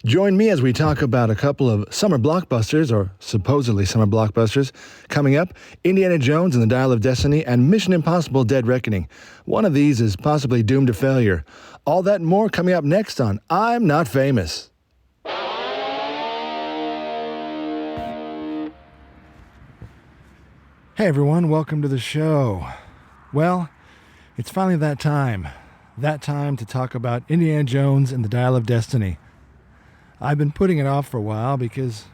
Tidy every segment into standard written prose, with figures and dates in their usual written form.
Join me as we talk about a couple of summer blockbusters, or supposedly summer blockbusters, coming up: Indiana Jones and the Dial of Destiny and Mission Impossible: Dead Reckoning. One of these is possibly doomed to failure. All that and more coming up next on I'm Not Famous. Hey everyone, welcome to the show. Well, it's finally that time to talk about Indiana Jones and the Dial of Destiny. I've been putting it off for a while because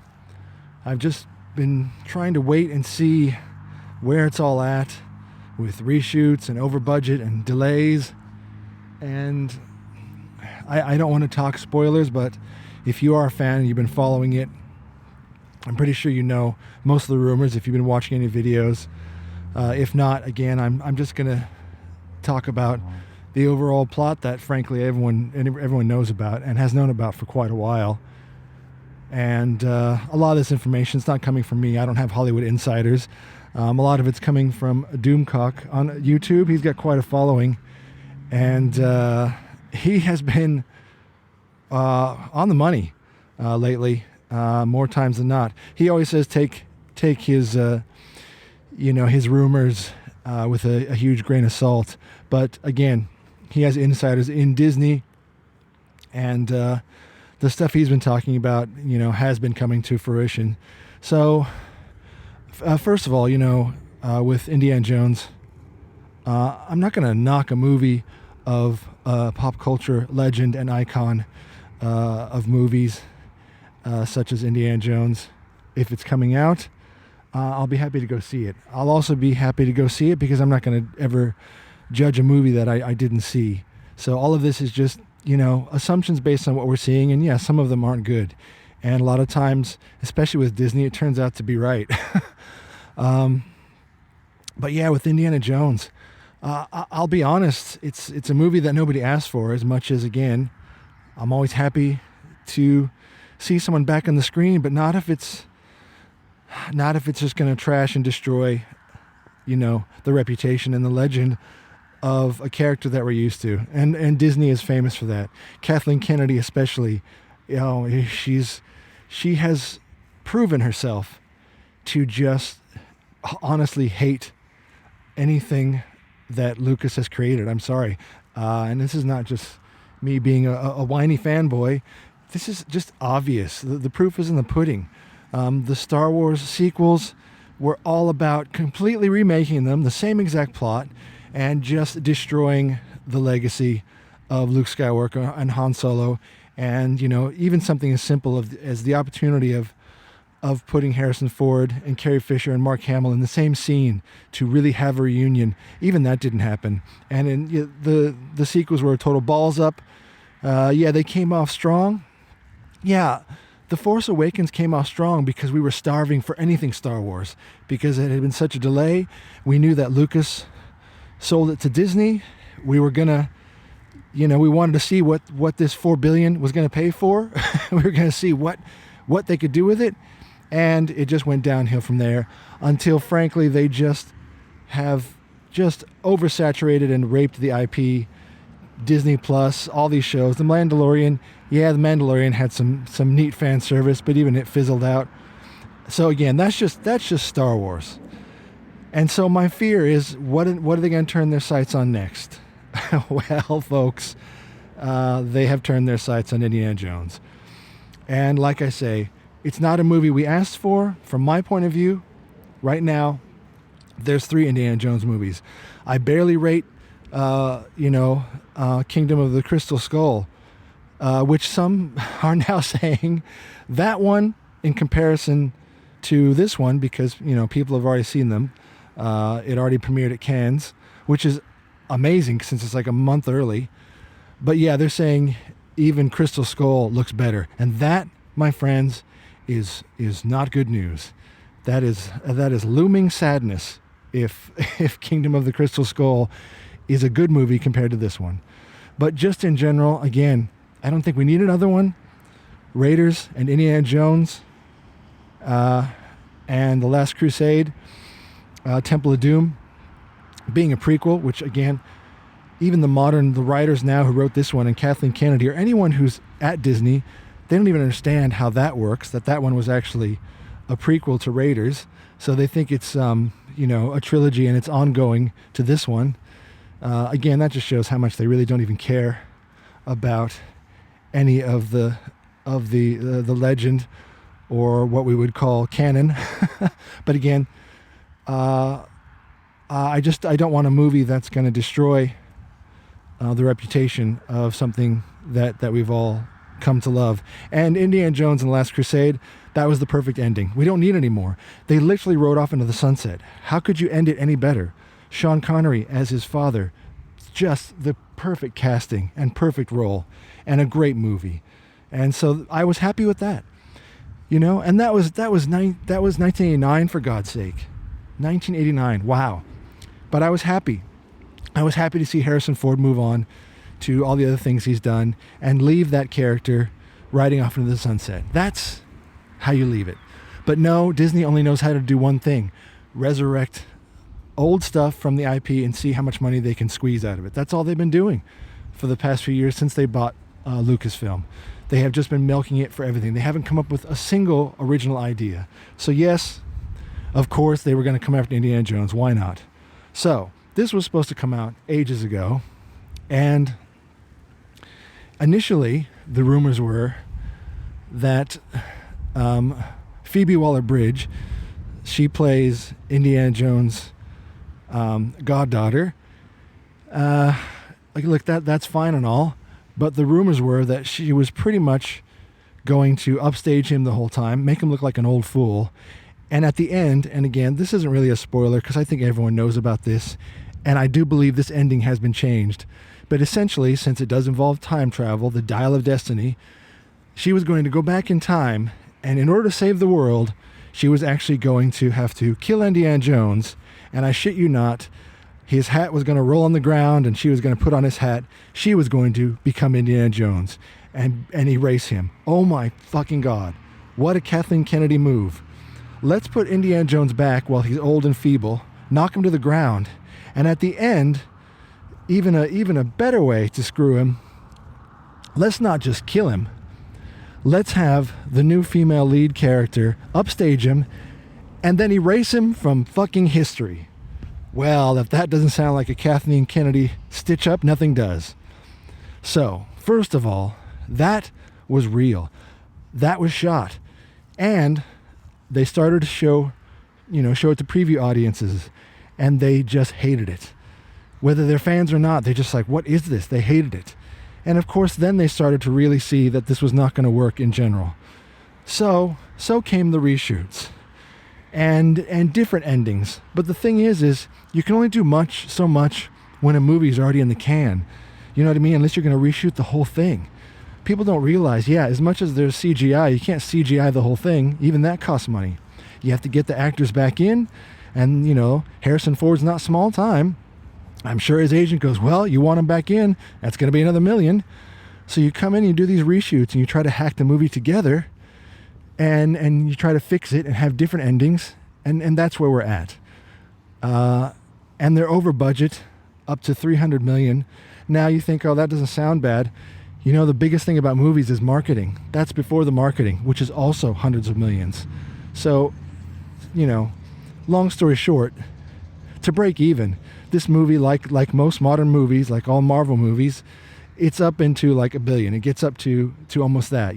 I've just been trying to wait and see where it's all at with reshoots and over budget and delays. And I don't want to talk spoilers, but if you are a fan and you've been following it, I'm pretty sure you know most of the rumors if you've been watching any videos. If not, again, I'm just going to talk about the overall plot that, frankly, everyone knows about and has known about for quite a while. And a lot of this information is not coming from me. I don't have Hollywood insiders. A lot of it's coming from Doomcock on YouTube. He's got quite a following. And he has been on the money lately, more times than not. He always says take his his rumors with a huge grain of salt. But again, he has insiders in Disney, and the stuff he's been talking about, has been coming to fruition. So, first of all, with Indiana Jones, I'm not going to knock a movie of pop culture legend and icon of movies such as Indiana Jones. If it's coming out, I'll be happy to go see it. I'll also be happy to go see it because I'm not going to ever judge a movie that I didn't see. So all of this is just, assumptions based on what we're seeing. And yeah, some of them aren't good. And a lot of times, especially with Disney, it turns out to be right. But yeah, with Indiana Jones, I'll be honest, it's a movie that nobody asked for, as much as, again, I'm always happy to see someone back on the screen, but not if it's just going to trash and destroy, the reputation and the legend of a character that we're used to. And Disney is famous for that. Kathleen Kennedy especially, she has proven herself to just honestly hate anything that Lucas has created. I'm sorry. And this is not just me being a whiny fanboy. This is just obvious. The proof is in the pudding. The Star Wars sequels were all about completely remaking them, the same exact plot, and just destroying the legacy of Luke Skywalker and Han Solo. And, even something as simple as the opportunity of putting Harrison Ford and Carrie Fisher and Mark Hamill in the same scene to really have a reunion. Even that didn't happen. And in the sequels were a total balls up. They came off strong. Yeah, The Force Awakens came off strong because we were starving for anything Star Wars, because it had been such a delay. We knew that Lucas sold it to Disney. We were gonna, we wanted to see what this $4 billion was gonna pay for. We were gonna see what they could do with it, and it just went downhill from there until, frankly, they just have just oversaturated and raped the IP. Disney Plus, all these shows, The Mandalorian. Yeah, The Mandalorian had some neat fan service, but even it fizzled out. So again, that's just Star Wars. And so my fear is, what are they going to turn their sights on next? Well, folks, they have turned their sights on Indiana Jones. And like I say, it's not a movie we asked for. From my point of view, right now, there's 3 Indiana Jones movies. I barely rate Kingdom of the Crystal Skull, which some are now saying that one, in comparison to this one, because, people have already seen them. It already premiered at Cannes, which is amazing since it's like a month early. But yeah, they're saying even Crystal Skull looks better. And that, my friends, is not good news. That is looming sadness if Kingdom of the Crystal Skull is a good movie compared to this one. But just in general, again, I don't think we need another one. Raiders and Indiana Jones and The Last Crusade, Temple of Doom, being a prequel, which again, even the writers now who wrote this one, and Kathleen Kennedy, or anyone who's at Disney, They don't even understand how that works, that one was actually a prequel to Raiders. So they think it's, a trilogy and it's ongoing to this one. Again, that just shows how much they really don't even care about any of the legend or what we would call canon. But again, I don't want a movie that's going to destroy the reputation of something that we've all come to love. And Indiana Jones and the Last Crusade, that was the perfect ending. We don't need any more. They literally rode off into the sunset. How could you end it any better? Sean Connery as his father, just the perfect casting and perfect role and a great movie. And so I was happy with that. And that was 1989, for God's sake. 1989. Wow. But I was happy. I was happy to see Harrison Ford move on to all the other things he's done and leave that character riding off into the sunset. That's how you leave it. But no, Disney only knows how to do one thing: resurrect old stuff from the IP and see how much money they can squeeze out of it. That's all they've been doing for the past few years since they bought Lucas Film. They have just been milking it for everything. They haven't come up with a single original idea. So yes, of course, they were going to come after Indiana Jones. Why not? So this was supposed to come out ages ago, and initially the rumors were that Phoebe Waller-Bridge, she plays Indiana Jones' goddaughter. Look, that's fine and all, but the rumors were that she was pretty much going to upstage him the whole time, make him look like an old fool. And at the end, and again, this isn't really a spoiler because I think everyone knows about this, and I do believe this ending has been changed. But essentially, since it does involve time travel, the Dial of Destiny, she was going to go back in time, and in order to save the world, she was actually going to have to kill Indiana Jones, and I shit you not, his hat was going to roll on the ground, and she was going to put on his hat. She was going to become Indiana Jones and erase him. Oh my fucking God. What a Kathleen Kennedy move. Let's put Indiana Jones back while he's old and feeble, knock him to the ground, and at the end, even a better way to screw him, let's not just kill him. Let's have the new female lead character upstage him and then erase him from fucking history. Well, if that doesn't sound like a Kathleen Kennedy stitch up, nothing does. So, first of all, that was real. That was shot. And they started to show it to preview audiences, and they just hated it. Whether they're fans or not, they're just like, what is this? They hated it. And of course, then they started to really see that this was not going to work in general. So came the reshoots and different endings. But the thing is you can only do so much when a movie is already in the can. You know what I mean? Unless you're going to reshoot the whole thing. People don't realize, as much as there's CGI, you can't CGI the whole thing. Even that costs money. You have to get the actors back in. And, Harrison Ford's not small time. I'm sure his agent goes, well, you want him back in, that's going to be another $1 million. So you come in and you do these reshoots and you try to hack the movie together and you try to fix it and have different endings. And that's where we're at. And they're over budget, up to $300 million. Now you think, oh, that doesn't sound bad. The biggest thing about movies is marketing. That's before the marketing, which is also hundreds of millions. So, long story short, to break even, this movie, like most modern movies, like all Marvel movies, it's up into like $1 billion. It gets up to almost that,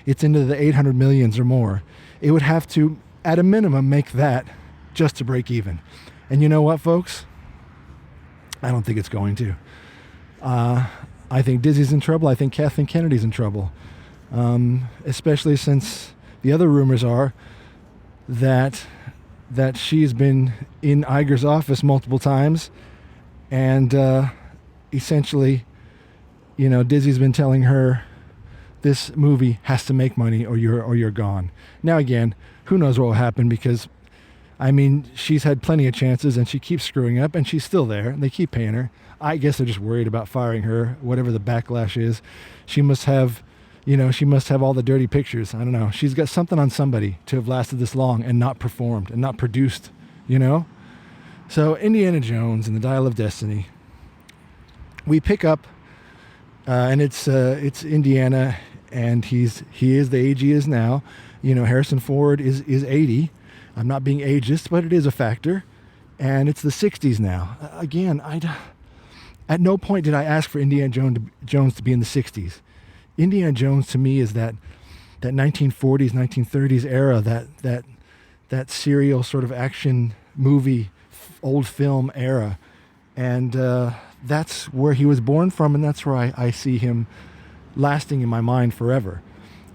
It's into the 800 millions or more. It would have to, at a minimum, make that just to break even. And you know what, folks? I don't think it's going to. I think Disney's in trouble. I think Kathleen Kennedy's in trouble. Especially since the other rumors are that she's been in Iger's office multiple times, and essentially, Disney's been telling her this movie has to make money or you're gone. Now again, who knows what will happen, because she's had plenty of chances and she keeps screwing up and she's still there and they keep paying her. I guess they're just worried about firing her, whatever the backlash is. She must have all the dirty pictures. I don't know. She's got something on somebody to have lasted this long and not performed and not produced, So Indiana Jones and the Dial of Destiny. We pick up, and it's Indiana, and he is the age he is now. Harrison Ford is 80. I'm not being ageist, but it is a factor. And it's the 60s now. Again, at no point did I ask for Indiana Jones to be in the 60s. Indiana Jones to me is that 1940s, 1930s era, that serial sort of action movie, old film era. And that's where he was born from, and that's where I see him lasting in my mind forever.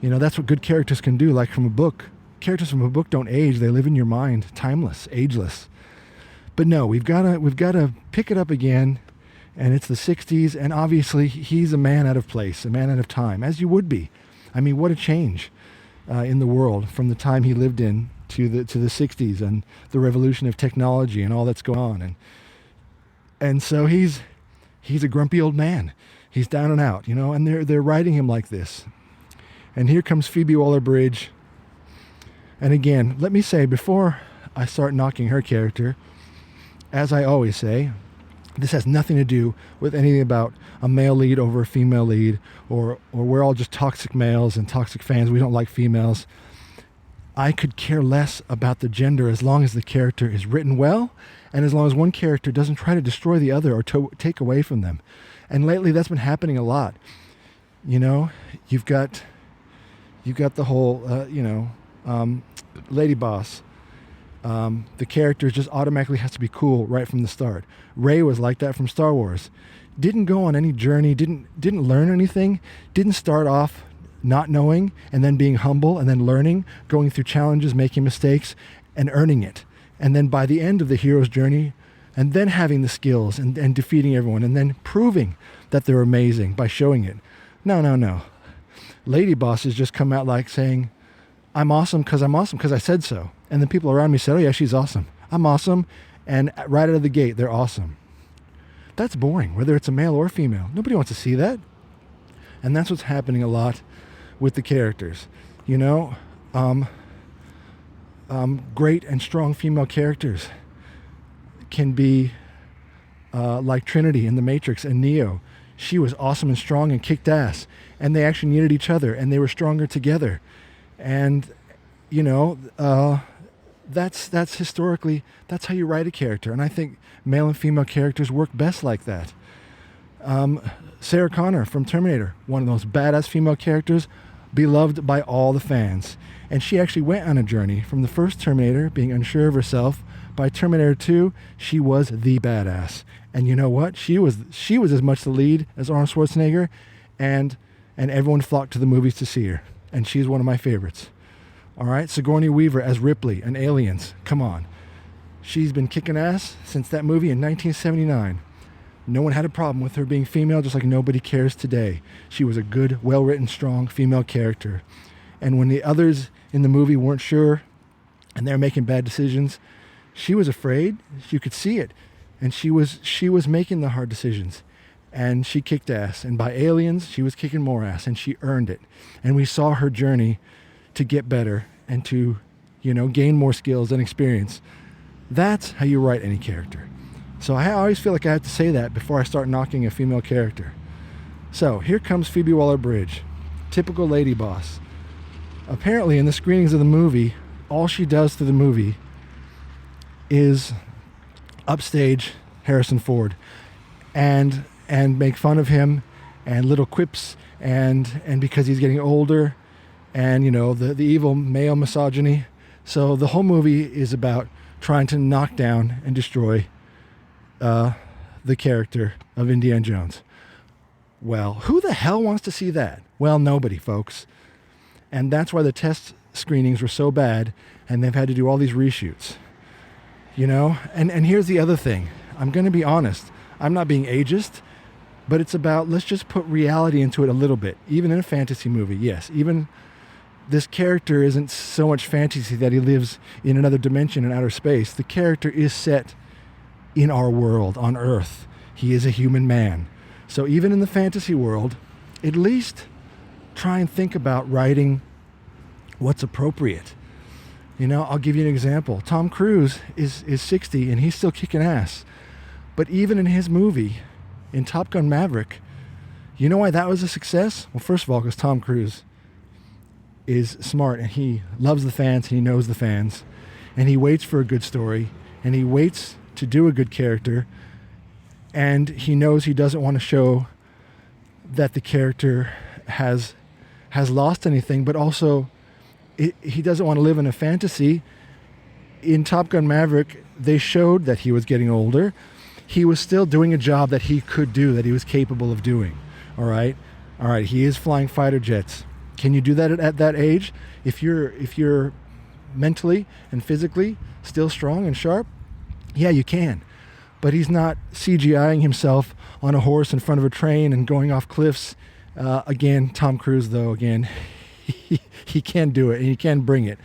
That's what good characters can do, like from a book. Characters from a book don't age. They live in your mind, timeless, ageless. But no, we've got to pick it up again, and it's the 60s, and obviously he's a man out of place, a man out of time, as you would be. I mean, what a change in the world from the time he lived in to the 60s and the revolution of technology and all that's going on. And so he's a grumpy old man. He's down and out, and they're writing him like this. And here comes Phoebe Waller-Bridge. And again, let me say, before I start knocking her character, as I always say, this has nothing to do with anything about a male lead over a female lead, or we're all just toxic males and toxic fans. We don't like females. I could care less about the gender as long as the character is written well, and as long as one character doesn't try to destroy the other or take away from them. And lately that's been happening a lot. You've got the whole, lady boss. The character just automatically has to be cool right from the start. Rey was like that from Star Wars. Didn't go on any journey, didn't learn anything, didn't start off not knowing and then being humble and then learning, going through challenges, making mistakes and earning it. And then by the end of the hero's journey, and then having the skills and defeating everyone and then proving that they're amazing by showing it. No. Lady bosses just come out like saying, I'm awesome because I said so. And then people around me said, oh yeah, she's awesome. I'm awesome. And right out of the gate, they're awesome. That's boring, whether it's a male or female. Nobody wants to see that. And that's what's happening a lot with the characters. Great and strong female characters can be like Trinity in The Matrix and Neo. She was awesome and strong and kicked ass. And they actually needed each other, and they were stronger together. And, that's historically, that's how you write a character. And I think male and female characters work best like that. Sarah Connor from Terminator, one of those badass female characters, beloved by all the fans. And she actually went on a journey from the first Terminator, being unsure of herself. By Terminator 2, she was the badass. And you know what? She was as much the lead as Arnold Schwarzenegger, and everyone flocked to the movies to see her. And she's one of my favorites. All right, Sigourney Weaver as Ripley in Aliens. Come on. She's been kicking ass since that movie in 1979. No one had a problem with her being female, just like nobody cares today. She was a good, well-written, strong female character. And when the others in the movie weren't sure and they were making bad decisions, she was afraid. You could see it. And she was making the hard decisions. And she kicked ass. And by Aliens, she was kicking more ass. And she earned it. And we saw her journey to get better and to, gain more skills and experience. That's how you write any character. So I always feel like I have to say that before I start knocking a female character. So here comes Phoebe Waller-Bridge, typical lady boss. Apparently in the screenings of the movie, all she does to the movie is upstage Harrison Ford and make fun of him and little quips and because he's getting older and the evil male misogyny. So the whole movie is about trying to knock down and destroy the character of Indiana Jones. Well, who the hell wants to see that? Well, nobody, folks. And that's why the test screenings were so bad and they've had to do all these reshoots. And here's the other thing. I'm going to be honest. I'm not being ageist, but it's about, let's just put reality into it a little bit. Even in a fantasy movie, yes. Even this character isn't so much fantasy that he lives in another dimension in outer space. The character is set in our world, on Earth. He is a human man. So even in the fantasy world, at least try and think about writing what's appropriate. I'll give you an example. Tom Cruise is 60 and he's still kicking ass. But even in his movie, in Top Gun Maverick, you know why that was a success? Well, first of all, because Tom Cruise is smart, and he loves the fans, and he knows the fans, and he waits for a good story, and he waits to do a good character, and he knows he doesn't want to show that the character has lost anything, but also he doesn't want to live in a fantasy. In Top Gun Maverick, they showed that he was getting older. He was still doing a job that he could do, that he was capable of doing. All right, he is flying fighter jets. Can you do that at that age? If you're mentally and physically still strong and sharp, yeah, you can. But he's not CGIing himself on a horse in front of a train and going off cliffs. Again, Tom Cruise, though, again, he can do it, and he can bring it.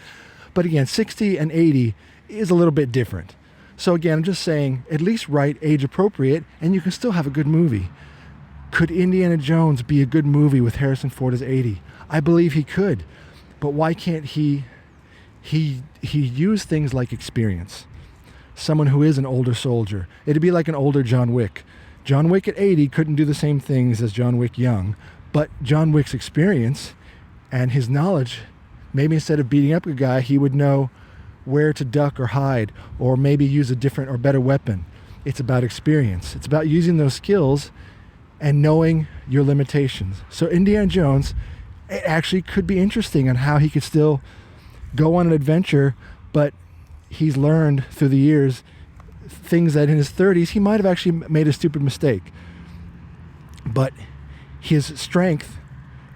But again, 60 and 80 is a little bit different. So again, I'm just saying, at least write age appropriate, and you can still have a good movie. Could Indiana Jones be a good movie with Harrison Ford as 80? I believe he could. But why can't he use things like experience? Someone who is an older soldier. It'd be like an older John Wick. John Wick at 80 couldn't do the same things as John Wick young, but John Wick's experience and his knowledge, maybe instead of beating up a guy, he would know where to duck or hide, or maybe use a different or better weapon. It's about experience. It's about using those skills and knowing your limitations. So Indiana Jones, it actually could be interesting on how he could still go on an adventure, but he's learned through the years things that in his 30s he might have actually made a stupid mistake. But his strength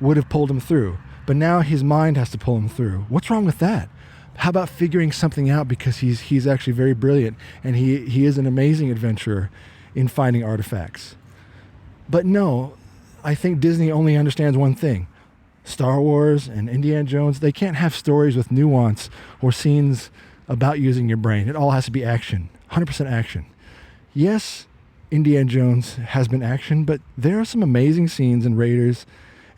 would have pulled him through. But now his mind has to pull him through. What's wrong with that? How about figuring something out, because he's actually very brilliant, and he is an amazing adventurer in finding artifacts. But no, I think Disney only understands one thing. Star Wars and Indiana Jones, they can't have stories with nuance or scenes about using your brain. It all has to be action, 100% action. Yes, Indiana Jones has been action, but there are some amazing scenes in Raiders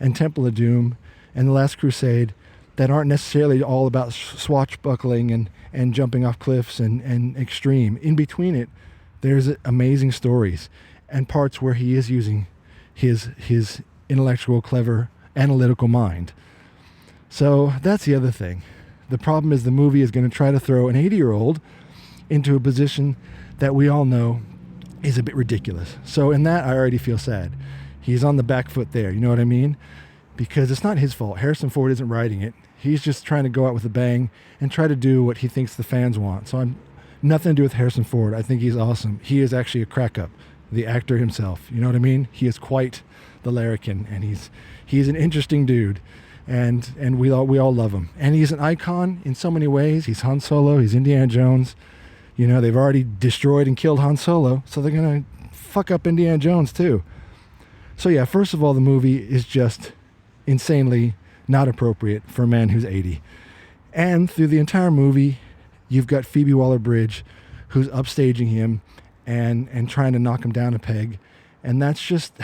and Temple of Doom and The Last Crusade that aren't necessarily all about swashbuckling and jumping off cliffs and extreme. In between it, there's amazing stories and parts where he is using his intellectual, clever, analytical mind. So that's the other thing. The problem is the movie is going to try to throw an 80-year-old into a position that we all know is a bit ridiculous. So in that, I already feel sad. He's on the back foot there, you know what I mean? Because it's not his fault. Harrison Ford isn't writing it. He's just trying to go out with a bang and try to do what he thinks the fans want. So I'm nothing to do with Harrison Ford. I think he's awesome. He is actually a crack-up, the actor himself. You know what I mean? He is quite the larrikin, and he's an interesting dude, and we all love him. And he's an icon in so many ways. He's Han Solo. He's Indiana Jones. You know, they've already destroyed and killed Han Solo, so they're gonna fuck up Indiana Jones too. So yeah, first of all, the movie is just insanely not appropriate for a man who's 80. And through the entire movie, you've got Phoebe Waller-Bridge who's upstaging him and trying to knock him down a peg. And that's just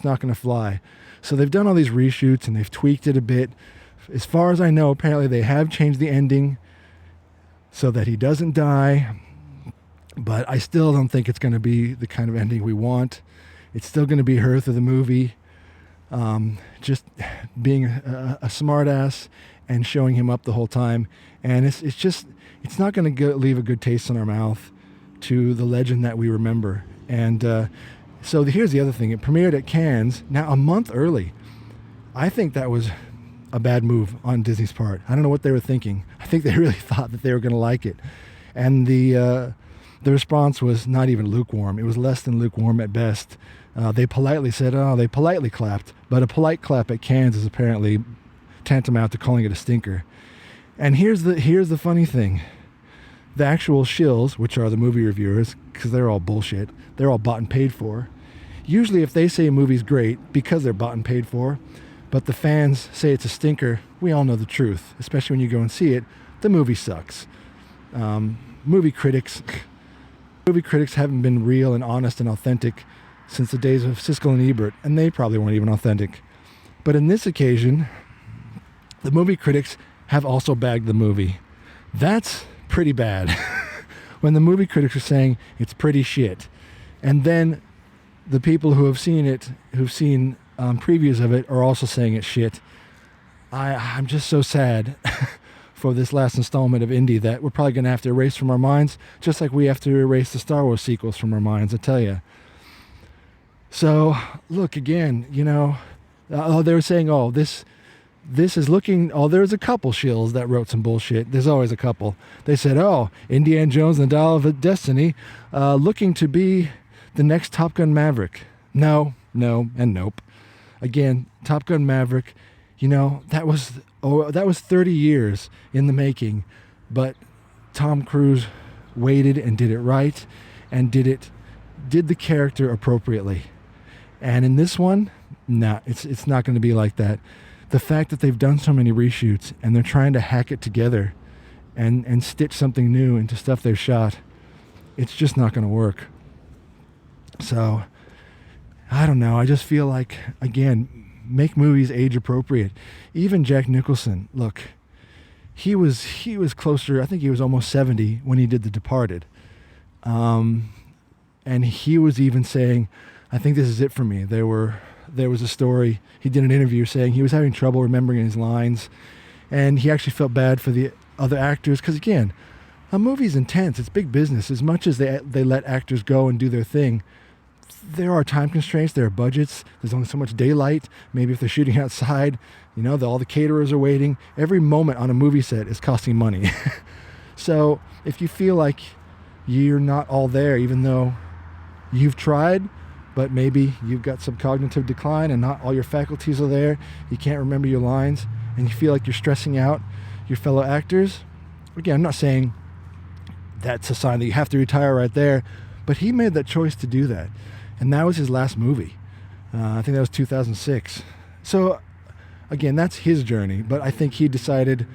not going to fly. So they've done all these reshoots and they've tweaked it a bit. As far as I know, apparently they have changed the ending so that he doesn't die. But I still don't think it's going to be the kind of ending we want. It's still going to be her through the movie, just being a smart ass and showing him up the whole time. And it's not going to leave a good taste in our mouth to the legend that we remember. And so here's the other thing. It premiered at Cannes, now a month early. I think that was a bad move on Disney's part. I don't know what they were thinking. I think they really thought that they were going to like it. And the response was not even lukewarm. It was less than lukewarm at best. They politely said, they politely clapped. But a polite clap at Cannes is apparently tantamount to calling it a stinker. And here's the funny thing. The actual shills, which are the movie reviewers, because they're all bullshit, they're all bought and paid for. Usually if they say a movie's great, because they're bought and paid for, but the fans say it's a stinker, we all know the truth, especially when you go and see it, the movie sucks. Movie critics haven't been real and honest and authentic since the days of Siskel and Ebert, and they probably weren't even authentic. But in this occasion, the movie critics have also bagged the movie. That's pretty bad. When the movie critics are saying it's pretty shit, and then the people who have seen it, who've seen previews of it, are also saying it's shit. I'm just so sad for this last installment of Indy that we're probably going to have to erase from our minds, just like we have to erase the Star Wars sequels from our minds, I tell you. So, look, again, they were saying, this is looking, there's a couple shills that wrote some bullshit. There's always a couple. They said, Indiana Jones and the Dial of Destiny, looking to be the next Top Gun Maverick. No, and nope. Again, Top Gun Maverick, that was 30 years in the making, but Tom Cruise waited and did it right and did the character appropriately. And in this one, it's not going to be like that. The fact that they've done so many reshoots and they're trying to hack it together and stitch something new into stuff they've shot, it's just not going to work. So, I don't know. I just feel like, again, make movies age appropriate. Even Jack Nicholson, look, he was closer, I think he was almost 70 when he did The Departed. And he was even saying, I think this is it for me. There was a story, he did an interview saying he was having trouble remembering his lines, and he actually felt bad for the other actors, because again, a movie's intense, it's big business. As much as they let actors go and do their thing, there are time constraints, there are budgets, there's only so much daylight. Maybe if they're shooting outside, all the caterers are waiting. Every moment on a movie set is costing money. So if you feel like you're not all there, even though you've tried, but maybe you've got some cognitive decline and not all your faculties are there, you can't remember your lines, and you feel like you're stressing out your fellow actors, again, I'm not saying that's a sign that you have to retire right there, but he made that choice to do that. And that was his last movie. I think that was 2006. So, again, that's his journey. But I think he decided,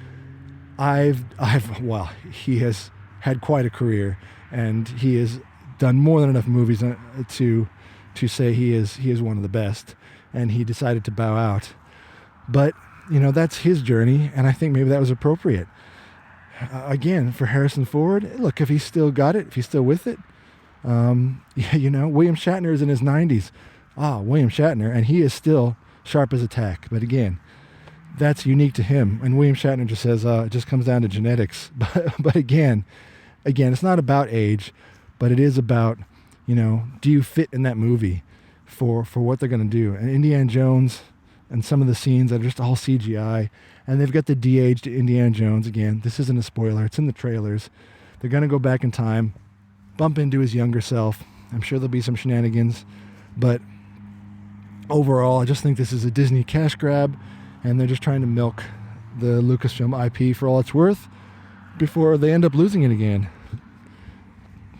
he has had quite a career, and he has done more than enough movies to say he is one of the best. And he decided to bow out. But, that's his journey, and I think maybe that was appropriate. Again, for Harrison Ford, look, if he's still got it, if he's still with it, William Shatner is in his 90s. William Shatner, and he is still sharp as a tack. But again, that's unique to him. And William Shatner just says it just comes down to genetics. But again, it's not about age, but it is about, do you fit in that movie for what they're going to do? And Indiana Jones and some of the scenes are just all CGI, and they've got the de-aged Indiana Jones. Again, this isn't a spoiler, it's in the trailers. They're going to go back in time, bump into his younger self. I'm sure there'll be some shenanigans, but overall, I just think this is a Disney cash grab, and they're just trying to milk the Lucas Film IP for all it's worth before they end up losing it again.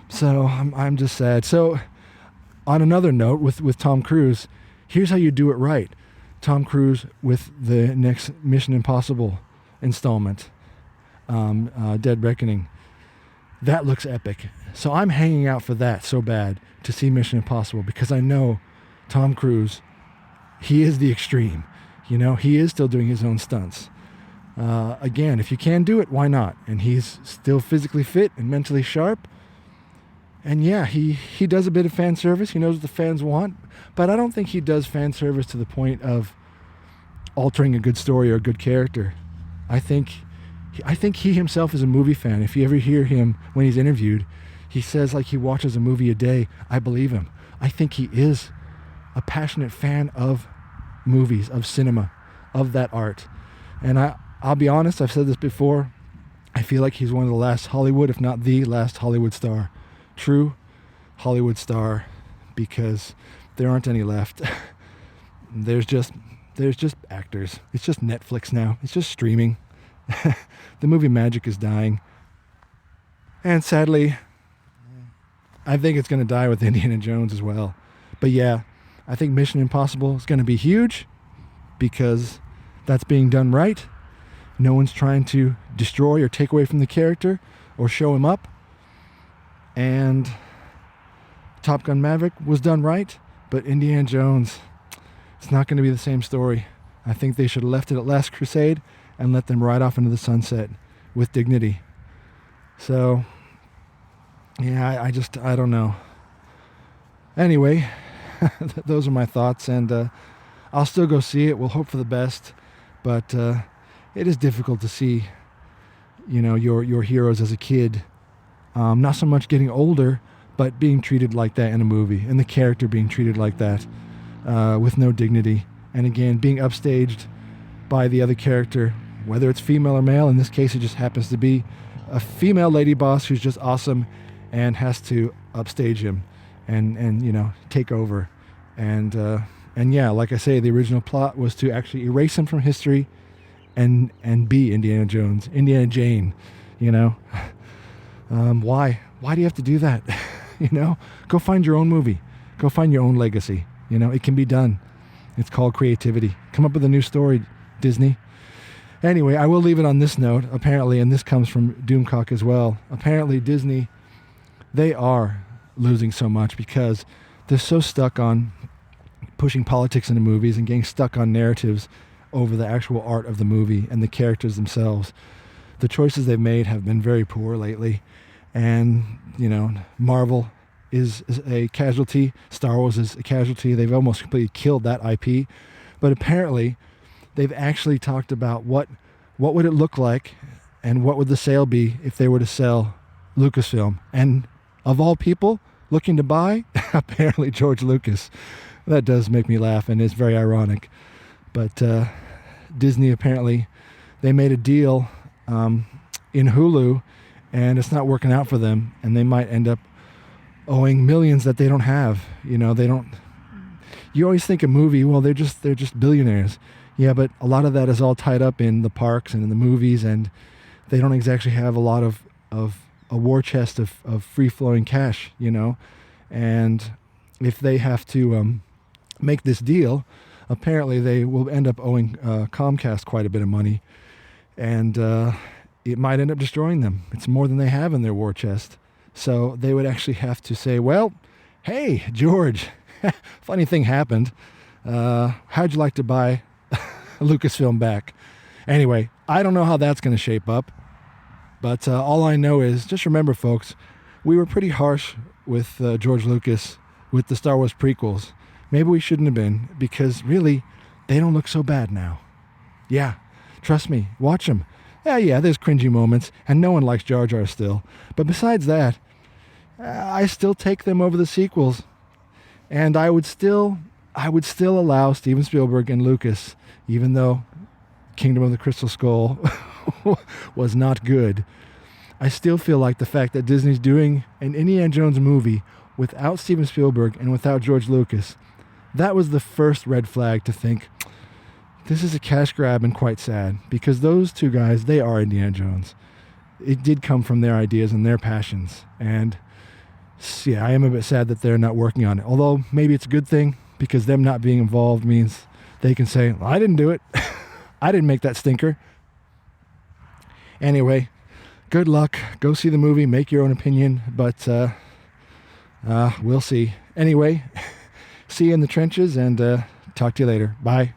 So I'm just sad. So on another note, with Tom Cruise, here's how you do it right. Tom Cruise with the next Mission Impossible installment, Dead Reckoning. That looks epic. So I'm hanging out for that so bad to see Mission Impossible, because I know Tom Cruise, he is the extreme. He is still doing his own stunts. Again, if you can do it, why not? And he's still physically fit and mentally sharp. And yeah, he does a bit of fan service. He knows what the fans want. But I don't think he does fan service to the point of altering a good story or a good character. I think he himself is a movie fan. If you ever hear him when he's interviewed, he says like he watches a movie a day. I believe him. I think he is a passionate fan of movies, of cinema, of that art. And I'll be honest, I've said this before, I feel like he's one of the last Hollywood, if not the last Hollywood star. True Hollywood star, because there aren't any left. There's just actors. It's just Netflix now. It's just streaming. The movie magic is dying. And sadly, I think it's going to die with Indiana Jones as well. But yeah, I think Mission Impossible is going to be huge, because that's being done right. No one's trying to destroy or take away from the character or show him up. And Top Gun Maverick was done right, but Indiana Jones, it's not going to be the same story. I think they should have left it at Last Crusade and let them ride off into the sunset with dignity. So, yeah, I don't know. Anyway, those are my thoughts, and I'll still go see it. We'll hope for the best, but it is difficult to see, your heroes as a kid, not so much getting older, but being treated like that in a movie, and the character being treated like that, with no dignity, and again, being upstaged by the other character, whether it's female or male. In this case, it just happens to be a female lady boss who's just awesome and has to upstage him and take over. And yeah, like I say, the original plot was to actually erase him from history and be Indiana Jones, Indiana Jane, Why do you have to do that? Go find your own movie. Go find your own legacy. It can be done. It's called creativity. Come up with a new story, Disney. Anyway, I will leave it on this note, apparently, and this comes from Doomcock as well. Apparently, Disney, they are losing so much because they're so stuck on pushing politics into movies and getting stuck on narratives over the actual art of the movie and the characters themselves. The choices they've made have been very poor lately, and Marvel is a casualty. Star Wars is a casualty. They've almost completely killed that IP. But apparently, they've actually talked about what would it look like and what would the sale be if they were to sell Lucasfilm. And of all people looking to buy, apparently George Lucas. That does make me laugh and is very ironic. But Disney, apparently, they made a deal in Hulu, and it's not working out for them, and they might end up owing millions that they don't have. They don't. You always think a movie, well, they're just billionaires. Yeah, but a lot of that is all tied up in the parks and in the movies, and they don't exactly have a lot of a war chest of free-flowing cash, And if they have to make this deal, apparently they will end up owing Comcast quite a bit of money, and it might end up destroying them. It's more than they have in their war chest. So they would actually have to say, well, hey, George, funny thing happened. How'd you like to buy Lucasfilm back? Anyway, I don't know how that's going to shape up. But all I know is, just remember, folks, we were pretty harsh with George Lucas with the Star Wars prequels. Maybe we shouldn't have been, because really, they don't look so bad now. Yeah, trust me, watch them. Yeah, there's cringy moments, and no one likes Jar Jar still. But besides that, I still take them over the sequels. And I would still allow Steven Spielberg and Lucas, even though Kingdom of the Crystal Skull was not good. I still feel like the fact that Disney's doing an Indiana Jones movie without Steven Spielberg and without George Lucas, that was the first red flag to think, this is a cash grab and quite sad, because those two guys, they are Indiana Jones. It did come from their ideas and their passions. And yeah, I am a bit sad that they're not working on it. Although maybe it's a good thing, because them not being involved means they can say, well, I didn't do it. I didn't make that stinker. Anyway, good luck. Go see the movie. Make your own opinion. But we'll see. Anyway, see you in the trenches, and talk to you later. Bye.